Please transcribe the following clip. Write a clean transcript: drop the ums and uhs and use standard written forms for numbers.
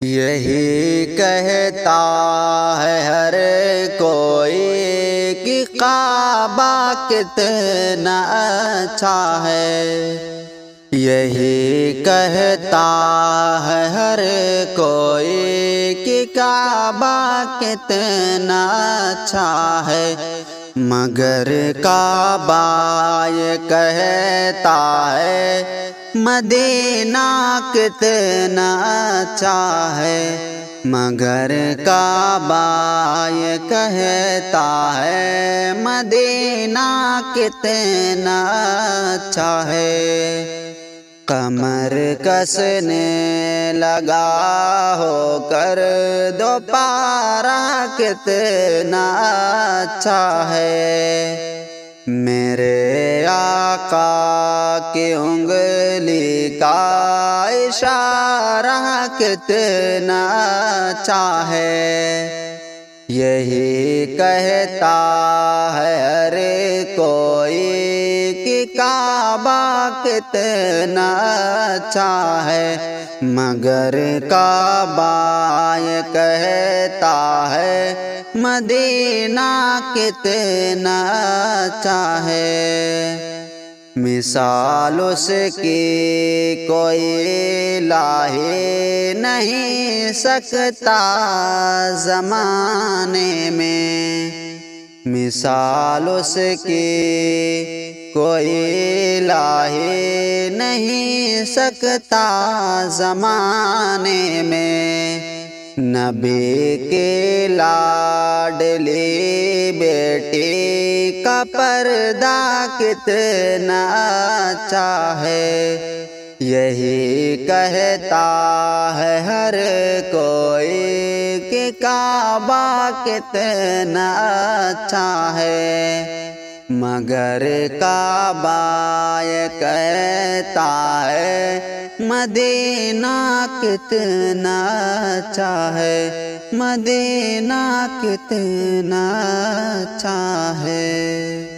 یہی کہتا ہے ہر کوئی کہ کعبہ کتنا اچھا ہے۔ یہی کہتا ہے ہر کوئی کہ کعبہ کتنا اچھا ہے، مگر کعبہ یہ کہتا ہے مدینہ کتنا اچھا ہے، مگر کعبہ یہ کہتا ہے مدینہ کتنا اچھا ہے۔ کمر کسنے لگا ہو کر دوپہر کتنا اچھا ہے، میرے آقا کی انگلی کا اشارہ کتنا اچھا ہے۔ یہی کہتا ہے ہر کوئی کہ کعبہ کتنا اچھا ہے، مگر کعبہ یہ کہتا ہے مدینہ کتنا اچھا ہے۔ مثال اس کی کوئی لا ہی نہیں سکتا زمانے میں، مثال اس کی کوئی لا ہی نہیں سکتا زمانے میں۔ نبی کی لاڈلی بیٹی کا پردہ کتنا اچھا ہے، یہی کہتا ہے ہر کوئی کہ کعبہ کتنا اچھا ہے، مگر کعبہ یہ کہتا ہے مدینہ کتنا اچھا ہے، مدینہ کتنا اچھا ہے۔